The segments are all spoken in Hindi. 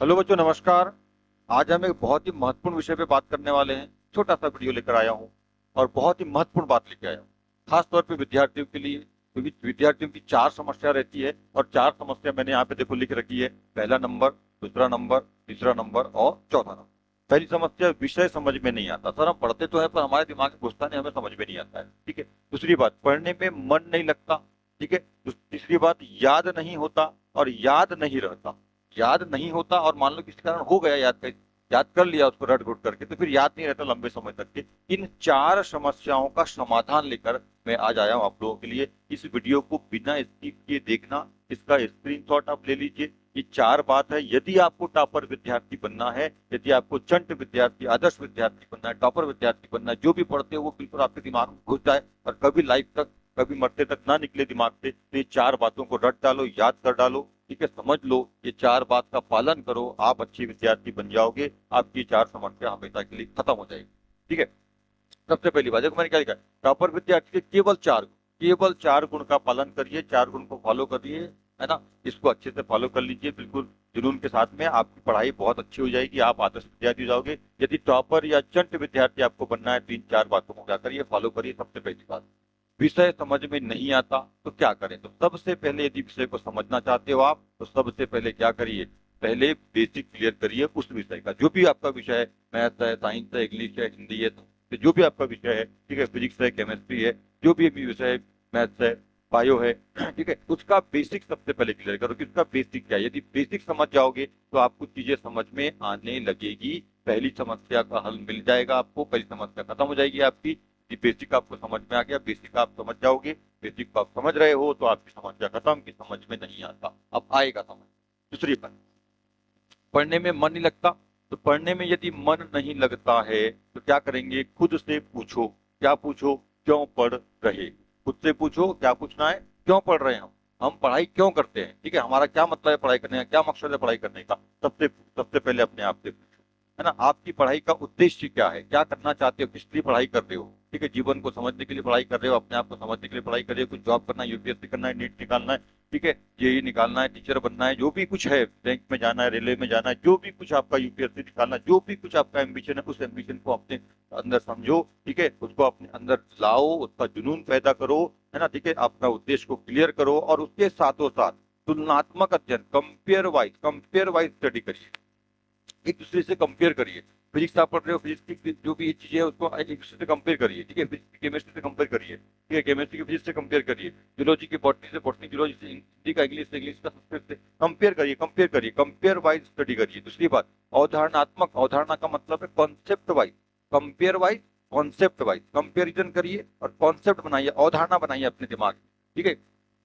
हेलो बच्चों, नमस्कार। आज हम एक बहुत ही महत्वपूर्ण विषय पे बात करने वाले हैं। छोटा सा वीडियो लेकर आया हूँ और बहुत ही महत्वपूर्ण बात लेकर आया हूँ, खास तौर पे विद्यार्थियों के लिए, क्योंकि विद्यार्थियों की चार समस्या रहती है और चार समस्या मैंने यहाँ पे देखो लिख रखी है। पहला नंबर, दूसरा नंबर, तीसरा नंबर और चौथा नंबर। पहली समस्या, विषय समझ में नहीं आता। सर हम पढ़ते तो है पर हमारे दिमाग में घुसता नहीं, हमें समझ में नहीं आता है। ठीक है। दूसरी बात, पढ़ने में मन नहीं लगता। ठीक है। तीसरी बात, याद नहीं होता और याद नहीं रहता। याद नहीं होता और मान लो किसी कारण हो गया याद कर लिया उसको रट घुट करके, तो फिर याद नहीं रहता लंबे समय तक के। इन चार समस्याओं का समाधान लेकर मैं आज आया हूं आप लोगों के लिए। इस वीडियो को बिना स्किप किए देखना, इसका स्क्रीनशॉट आप ले लीजिए। ये चार बात है। यदि आपको टॉपर विद्यार्थी बनना है, यदि आपको चंट विद्यार्थी, आदर्श विद्यार्थी बनना है, टॉपर विद्यार्थी बनना है, जो भी पढ़ते हो वो बिल्कुल आपके दिमाग में घुस जाए और कभी लाइफ तक, कभी मरते तक ना निकले दिमाग से, तो ये चार बातों को रट डालो, याद कर डालो। ठीक है, समझ लो, ये चार बात का पालन करो, आप अच्छे विद्यार्थी बन जाओगे। आपकी चार समस्या हमेशा के लिए खत्म हो जाएगी। ठीक है। सबसे पहली बात, देखो मैंने क्या लिखा है, टॉपर विद्यार्थी के केवल चार गुण, केवल चार गुण का पालन करिए, चार गुण को फॉलो करिए, है ना। इसको अच्छे से फॉलो कर लीजिए, बिल्कुल जुनून के साथ में। आपकी पढ़ाई बहुत अच्छी हो जाएगी, आप आदर्श विद्यार्थी हो जाओगे। यदि टॉपर या चंट विद्यार्थी आपको बनना है तो इन चार बातों को क्या करिए, फॉलो करिए। सबसे पहली बात, विषय समझ में नहीं आता तो क्या करें। तो सबसे पहले यदि विषय को समझना चाहते हो आप, तो सबसे पहले क्या करिए, पहले बेसिक क्लियर करिए उस विषय का। जो भी आपका विषय है, मैथ है, साइंस है, इंग्लिश है, हिंदी है, तो जो भी आपका विषय है, ठीक है, फिजिक्स है, केमिस्ट्री है, जो भी विषय है, मैथ्स है, बायो है, ठीक है, उसका बेसिक सबसे पहले क्लियर करो कि उसका बेसिक क्या है। यदि बेसिक समझ जाओगे तो आपको चीजें समझ में आने लगेगी। पहली समस्या का हल मिल जाएगा आपको, पहली समस्या खत्म हो जाएगी आपकी। कि बेसिक आपको समझ में आ गया, बेसिक आप समझ जाओगे, बेसिक को आप समझ रहे हो तो आपकी समस्या खत्म, की समझ में नहीं आता, अब आएगा समझ। दूसरी बात, पढ़ने में मन नहीं लगता। तो पढ़ने में यदि मन नहीं लगता है तो क्या करेंगे, खुद से पूछो। क्या पूछो, क्यों पढ़ रहे। खुद से पूछो, क्या पूछना है, क्यों पढ़ रहे हैं हम पढ़ाई क्यों करते हैं। ठीक है, हमारा क्या मतलब है पढ़ाई करने का, क्या मकसद है पढ़ाई करने का। सबसे सबसे पहले अपने आप से पूछो, है ना। आपकी पढ़ाई का उद्देश्य क्या है, क्या करना चाहते हो, किस लिए पढ़ाई कर रहे हो। ठीक है, जीवन को समझने के लिए पढ़ाई कर रहे हो, अपने आप को समझने के लिए पढ़ाई कर रहे हो, कुछ जॉब करना है, यूपीएससी करना है, नीट निकालना है, ठीक है, जेई निकालना है, टीचर बनना है, जो भी कुछ है, बैंक में जाना है, रेलवे में जाना है, जो भी कुछ आपका यूपीएससी निकालना है, जो भी कुछ आपका एम्बिशन है, उस एम्बिशन को अपने अंदर समझो। ठीक है, उसको अपने अंदर लाओ, उसका जुनून पैदा करो, है ना। ठीक है, अपना उद्देश्य को क्लियर करो और उसके साथों साथ तुलनात्मक अध्ययन, कंपेयर वाइज स्टडी करिए। एक दूसरे से कंपेयर करिए। फिजिक्स आप पढ़ रहे हो, फिजिक्स की जो भी चीजें है उसको एक दूसरे से कंपेयर करिए। ठीक है, फिजिक्स की केमिस्ट्री से कंपेयर करिए, ठीक है, केमिस्ट्री की फिजिक्स से कंपेयर करिए, जूलॉजी की बॉटनी से बॉटनी, जूलॉजी से हिंदी का इंग्लिश से, इंग्लिश का संस्कृत से कंपेयर करिए, कंपेयर वाइज स्टडी करिए। दूसरी बात, अवधारणात्मक, अवधारणा का मतलब है concept wise, compare wise, concept wise comparison करिए और कॉन्सेप्ट बनाइए, अवधारणा बनाइए अपने दिमाग में। ठीक है,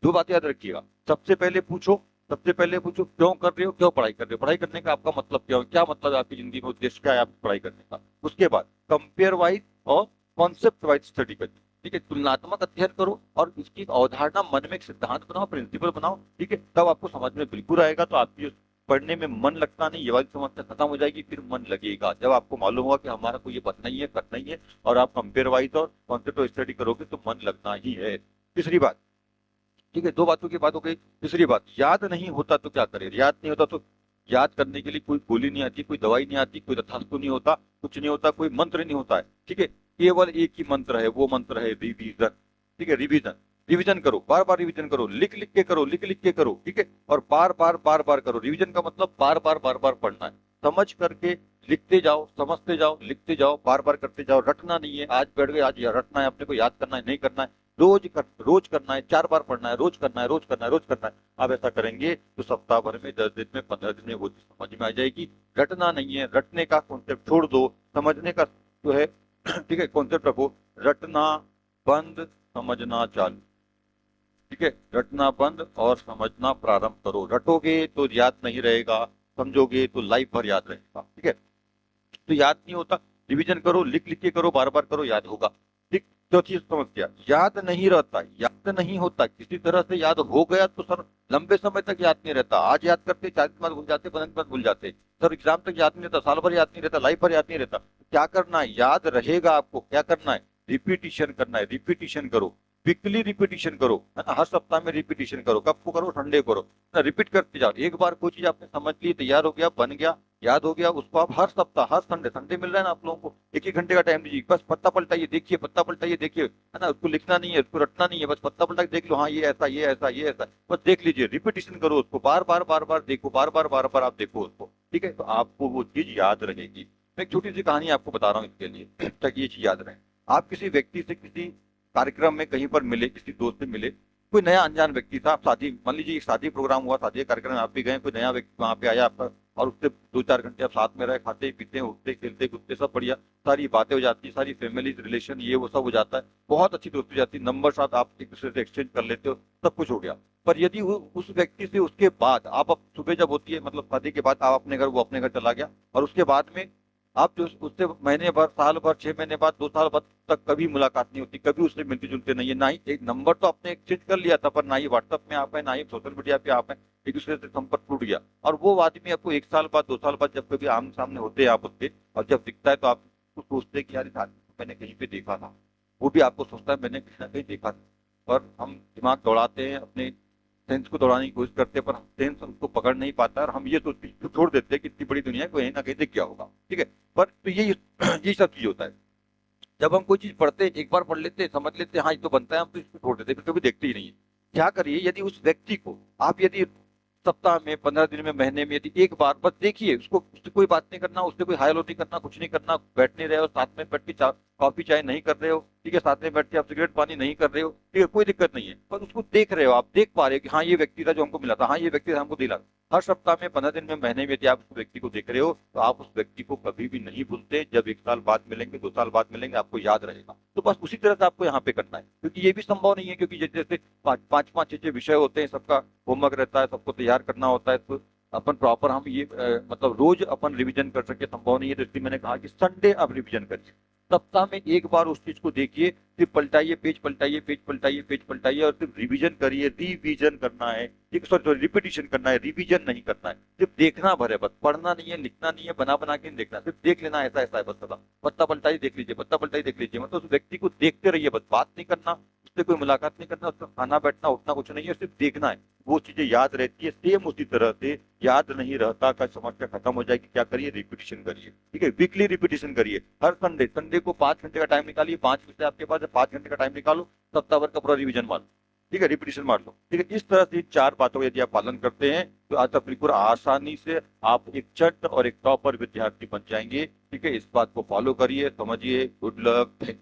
दो बात याद रखिएगा। सबसे पहले पूछो क्यों कर रहे हो, क्यों पढ़ाई कर रहे हो, पढ़ाई करने का आपका मतलब क्या है, क्या मतलब है आपकी जिंदगी में, उद्देश्य क्या है आपकी पढ़ाई करने का। उसके बाद कंपेयर वाइज और कॉन्सेप्ट वाइज स्टडी करिए। ठीक है, तुलनात्मक अध्ययन करो और इसकी अवधारणा मन में एक सिद्धांत बनाओ, प्रिंसिपल बनाओ। ठीक है, तब आपको समझ में बिल्कुल आएगा। तो आपकी पढ़ने में मन लगता नहीं, ये वाली समस्या खत्म हो जाएगी। फिर मन लगेगा जब आपको मालूम होगा कि हमारा को ये बनना ही है, करना ही है, और आप कंपेयर वाइज और कॉन्सेप्ट वाइज स्टडी करोगे तो मन लगना ही है। तीसरी बात, ठीक है, दो बातों की बात हो गई। तीसरी बात, याद नहीं होता तो क्या करें। याद नहीं होता तो याद करने के लिए कोई गोली नहीं आती, कोई दवाई नहीं आती, कोई तथास्तु नहीं होता, कुछ नहीं होता, कोई मंत्र नहीं होता है। ठीक है, केवल एक ही मंत्र है, वो मंत्र है रिवीजन। ठीक है, रिवीजन, रिवीजन करो, बार बार रिवीजन करो, लिख लिख के करो, लिख लिख के करो। ठीक है, और बार बार करो। रिवीजन का मतलब बार बार पढ़ना है, समझ करके लिखते जाओ, समझते जाओ, लिखते जाओ, बार बार करते जाओ। रटना नहीं है, आज बैठ गए आज रटना है, अपने को याद करना है, नहीं करना है। रोज करना है, चार बार पढ़ना है, रोज करना है, रोज करना है, रोज करना है। आप ऐसा करेंगे तो सप्ताह भर में, 10 दिन में, 15 दिन में वो चीज समझ में आ जाएगी। रटना नहीं है, रटने का कॉन्सेप्ट छोड़ दो, समझने का जो है ठीक है कॉन्सेप्ट रखो। रटना बंद, समझना चालू। ठीक है, रटना बंद और समझना प्रारंभ करो। रटोगे तो याद नहीं रहेगा, समझोगे तो लाइफ भर याद रहेगा। ठीक है, तो याद नहीं होता, रिवीजन करो, लिख लिख के करो, बार बार करो, याद होगा। ठीक। चौथी समस्या, याद नहीं रहता, याद नहीं होता, किसी तरह से याद हो गया तो सर लंबे समय तक याद नहीं रहता। आज याद करते, 4 दिन बाद भूल जाते, 15 दिन बाद भूल जाते, सर एग्जाम तक याद नहीं रहता, साल भर याद नहीं रहता, लाइफ भर याद नहीं रहता। क्या करना है, याद रहेगा आपको, क्या करना है, रिपीटिशन करना है, रिपीटिशन करो। वीकली रिपीटिशन करो, है ना, हर सप्ताह में रिपीटिशन करो। कब को करो? संडे को करो ना, रिपीट करते जाओ। एक बार कोई चीज आपने समझ ली, तैयार हो गया, बन गया, याद हो गया, उसको आप हर सप्ताह, हर संडे, संडे मिल रहा है ना आप लोगों को, एक एक घंटे का टाइम दीजिए, बस पत्ता पलटाइए, देखिए, पत्ता पलटाइए, देखिए, है ना, उसको लिखना नहीं है, उसको रटना नहीं है, बस पत्ता पलटा के देख लो, हाँ ये ऐसा, ये ऐसा, ये ऐसा, बस देख लीजिए, रिपीटिशन करो उसको, बार बार बार बार देखो, बार बार आप देखो उसको, ठीक है, तो आपको वो चीज याद रहेगी। मैं एक छोटी सी कहानी आपको बता रहा हूँ इसके लिए, ताकि ये चीज याद रहे। आप किसी व्यक्ति से किसी कार्यक्रम में कहीं पर मिले, किसी दोस्त से मिले, कोई नया अनजान व्यक्ति था, आप शादी, मान लीजिए एक शादी प्रोग्राम हुआ, शादी कार्यक्रम में आप भी गए, कोई नया व्यक्ति वहां पे आया आपका, और उससे 2-4 घंटे आप साथ में रहे, खाते पीते उठते खेलते कूदते सब बढ़िया, सारी बातें हो जाती है, सारी फैमिली रिलेशन ये वो सब हो जाता है, बहुत अच्छी दोस्ती हो जाती है, नंबर साथ आप एक दूसरे से एक्सचेंज कर लेते हो, सब कुछ हो गया। पर यदि उस व्यक्ति से उसके बाद आप सुबह जब होती है, मतलब शादी के बाद आप अपने घर, वो अपने घर चला गया, और उसके बाद में आप जो उससे महीने भर, साल भर, 6 महीने बाद, 2 साल बाद तक कभी मुलाकात नहीं होती, कभी उससे मिलते जुलते नहीं है, ना ही एक नंबर तो आपने एक्सचेंज कर लिया था, पर ना ही व्हाट्सएप में आप है, ना ही सोशल मीडिया पे आप है, एक दूसरे से संपर्क टूट गया। और वो आदमी आपको 1 साल बाद, 2 साल बाद जब कभी आमने सामने होते हैं आप उससे, और जब दिखता है तो आप उसको सोचते हैं कि यार इस आदमी को मैंने कहीं पे देखा था, वो भी आपको सोचता है मैंने कहीं ना कहीं देखा था। पर हम दिमाग दौड़ाते हैं, अपने सेंस को दौड़ाने की कोशिश करते हैं, पर सेंस उसको पकड़ नहीं पाता, और हम ये सोचते हैं, छोड़ देते हैं कि इतनी बड़ी दुनिया है, कहीं ना कहीं दिख गया होगा, ठीक है। पर तो यही सब चीज होता है। जब हम कोई चीज पढ़ते हैं, एक बार पढ़ लेते हैं, समझ लेते हैं, हाँ ये तो बनता है, हम तो इसको छोड़ देते हैं, फिर कभी देखते ही नहीं है। क्या करिए, यदि उस व्यक्ति को आप यदि सप्ताह में, 15 दिन में, महीने में यदि एक बार बस देखिए उसको, उससे कोई बात नहीं करना, उससे कोई हाय हेलो नहीं करना, कुछ नहीं करना, बैठ नहीं रहे हो साथ में, बैठ के कॉफी चाय नहीं कर रहे हो, ठीक है, साथ में बैठ के आप सिगरेट पानी नहीं कर रहे हो, ठीक है, कोई दिक्कत नहीं है, पर उसको देख रहे हो, आप देख पा रहे हो कि हाँ ये व्यक्ति था जो हमको मिला था, हाँ ये व्यक्ति था हमको दिला। हर सप्ताह में, 15 दिन में, महीने में यदि आप उस व्यक्ति को देख रहे हो, तो आप उस व्यक्ति को कभी भी नहीं भूलते। जब 1 साल बाद मिलेंगे, 2 साल बाद मिलेंगे, आपको याद रहेगा। तो बस उसी तरह से आपको यहाँ पे करना है, क्योंकि ये भी संभव नहीं है, क्योंकि जैसे जैसे पाँच पाँच पाँच छह छह विषय होते हैं, सबका होमवर्क रहता है, सबको तैयार करना होता है, तो अपन प्रॉपर हम ये मतलब रोज अपन रिवीजन कर सके संभव नहीं है। तो इसलिए मैंने कहा कि संडे आप रिवीजन करिए, सप्ताह में एक बार उस चीज को देखिए, फिर पलटाइए, पेज पलटाइए, पेज पलटाइए, पेज पलटाइए, और सिर्फ रिवीजन करिए। रिवीजन करना है, एक सॉरी रिपीटिशन करना है, रिवीजन नहीं करना है, सिर्फ देखना भर है, बस पढ़ना नहीं है, लिखना नहीं है, बना बना के नहीं देखना, सिर्फ देख लेना, ऐसा ऐसा है बस, सदा पत्ता पलटाई देख लीजिए, पत्ता पलटाई देख लीजिए, मतलब उस व्यक्ति को देखते रहिए, बस बात नहीं करना, उससे कोई मुलाकात नहीं करना, उसका खाना बैठना उठना कुछ नहीं है, सिर्फ देखना है, वो चीजें याद रहती है। सेम उसी तरह से याद नहीं रहता का समस्या खत्म हो जाएगी। क्या करिए? रिपीटिशन करिए, ठीक है, वीकली रिपीटिशन करिए। हर संडे, संडे को 5 घंटे का टाइम निकालिए, 5 विषय आपके पास है, 5 घंटे का टाइम निकालो, सप्ताह भर का पूरा रिवीजन मार लो, ठीक है, रिपीटिशन मार लो, ठीक है। इस तरह से 4 बातों का यदि आप पालन करते हैं, तो आज तक बिल्कुल आसानी से आप एक चट और एक टॉपर विद्यार्थी बन जाएंगे, ठीक है। इस बात को फॉलो करिए, समझिए। Good luck.